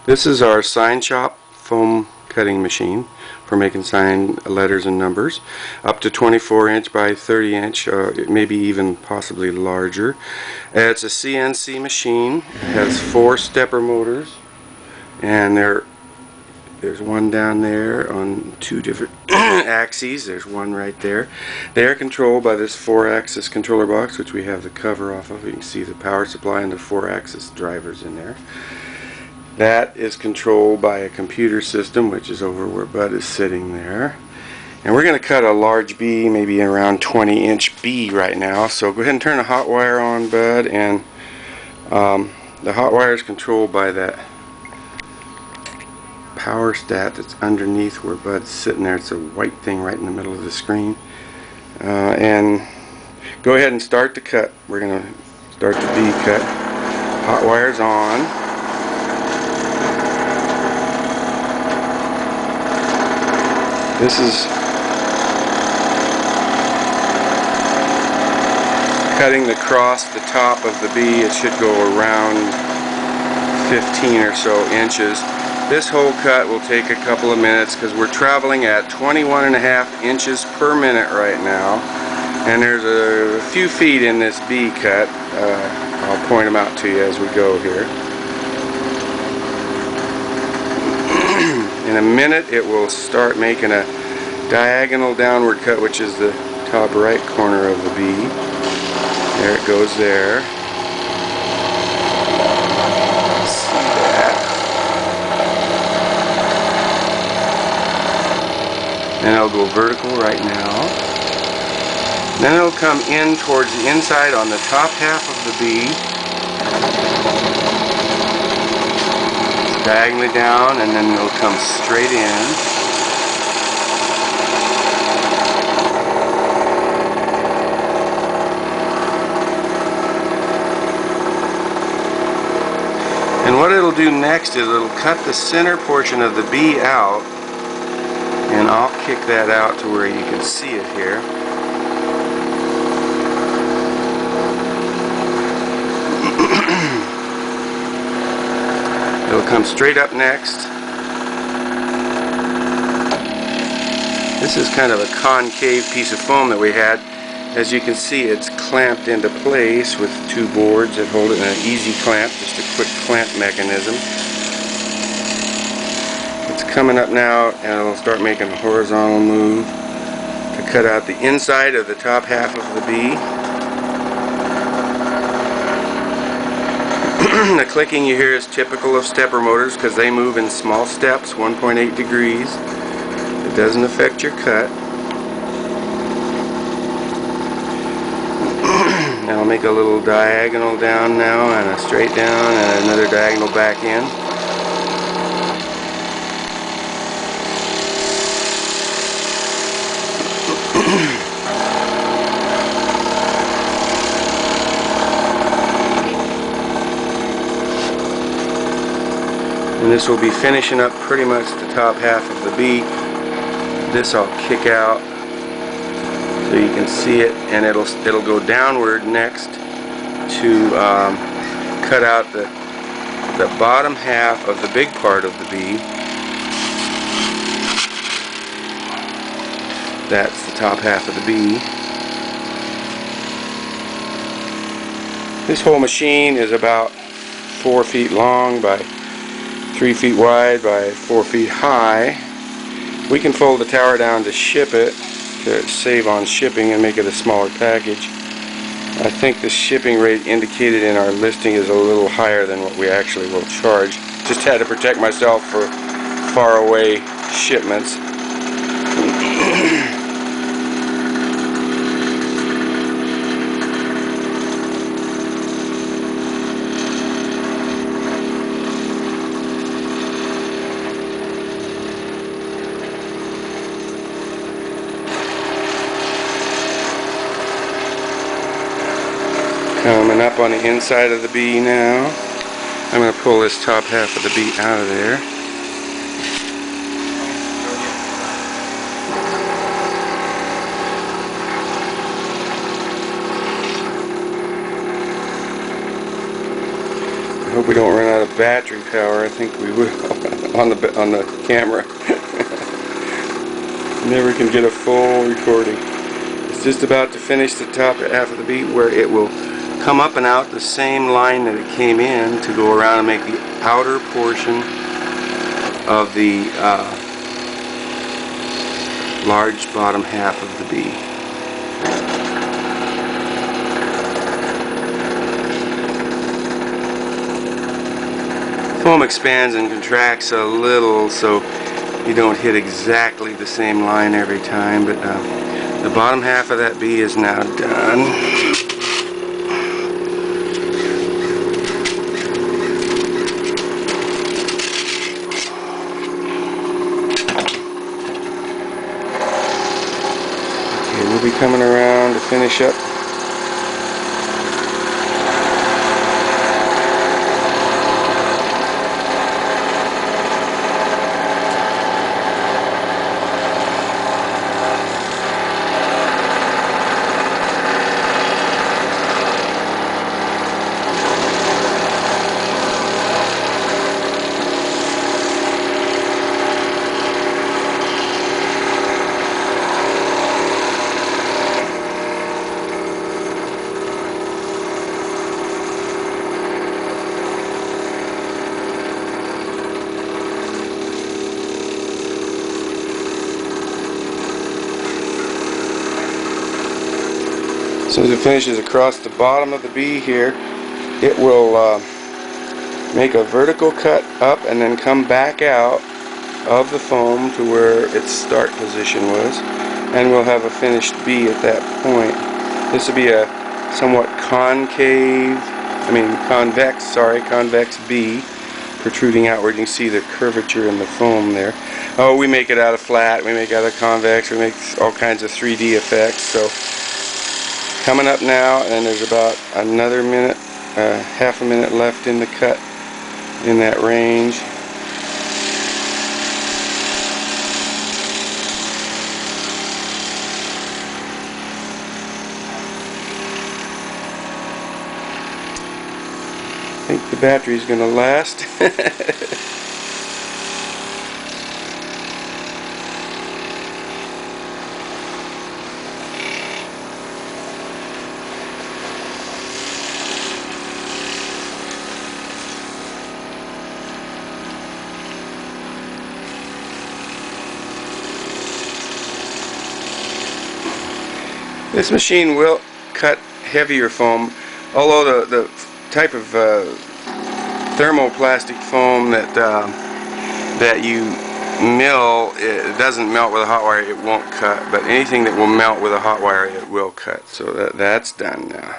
This is our sign shop foam cutting machine for making sign letters and numbers, up to 24 inch by 30 inch, maybe even possibly larger. It's a CNC machine. It has 4 stepper motors, and there's one down there on 2 different axes. There's one right there. They are controlled by this 4-axis controller box, which we have the cover off of. You can see the power supply and the 4-axis drivers in there. That is controlled by a computer system, which is over where Bud is sitting there. And we're going to cut a large B, maybe around 20-inch B right now. So go ahead and turn the hot wire on, Bud. And the hot wire is controlled by that power stat that's underneath where Bud's sitting there. It's a white thing right in the middle of the screen. And go ahead and start the cut. We're going to start the B cut. Hot wire's on. This is cutting across the top of the B. It should go around 15 or so inches. This whole cut will take a couple of minutes because we're traveling at 21.5 inches per minute right now. And there's a few feet in this B cut. I'll point them out to you as we go here. In a minute it will start making a diagonal downward cut, which is the top right corner of the B. There it goes there. See that? And it'll go vertical right now. Then it'll come in towards the inside on the top half of the B. Diagonally down, and then it'll come straight in. And what it'll do next is it'll cut the center portion of the B out, and I'll kick that out to where you can see it here. It'll come straight up next. This is kind of a concave piece of foam that we had. As you can see, it's clamped into place with 2 boards that hold it in an easy clamp, just a quick clamp mechanism. It's coming up now, and it'll start making a horizontal move to cut out the inside of the top half of the B. The clicking you hear is typical of stepper motors because they move in small steps, 1.8 degrees. It doesn't affect your cut. Now I'll make a little diagonal down now, and a straight down, and another diagonal back in. And this will be finishing up pretty much the top half of the B. This I'll kick out so you can see it, and it'll go downward next to cut out the bottom half of the big part of the B. That's the top half of the B. This whole machine is about 4 feet long by 3 feet wide by 4 feet high. We can fold the tower down to ship it, to save on shipping and make it a smaller package. I think the shipping rate indicated in our listing is a little higher than what we actually will charge. Just had to protect myself for far away shipments. Coming up on the inside of the B now. I'm going to pull this top half of the B out of there. hope we don't run out of battery power. I think we will on the camera. Never can get a full recording. It's just about to finish the top half of the bead where it will come up and out the same line that it came in to go around and make the outer portion of the large bottom half of the bee. Foam expands and contracts a little, so you don't hit exactly the same line every time, but the bottom half of that bee is now done. Okay, we'll be coming around to finish up. As soon as it finishes across the bottom of the bee here, it will make a vertical cut up and then come back out of the foam to where its start position was, and we'll have a finished bee at that point. This will be a somewhat convex bee protruding outward. You can see the curvature in the foam there. Oh, we make it out of flat, we make it out of convex, we make all kinds of 3D effects. So coming up now, and there's about another minute, half a minute left in the cut in that range. I think the battery's going to last. This machine will cut heavier foam, although the type of thermoplastic foam that you mill, it doesn't melt with a hot wire, it won't cut. But anything that will melt with a hot wire, it will cut. So that's done now.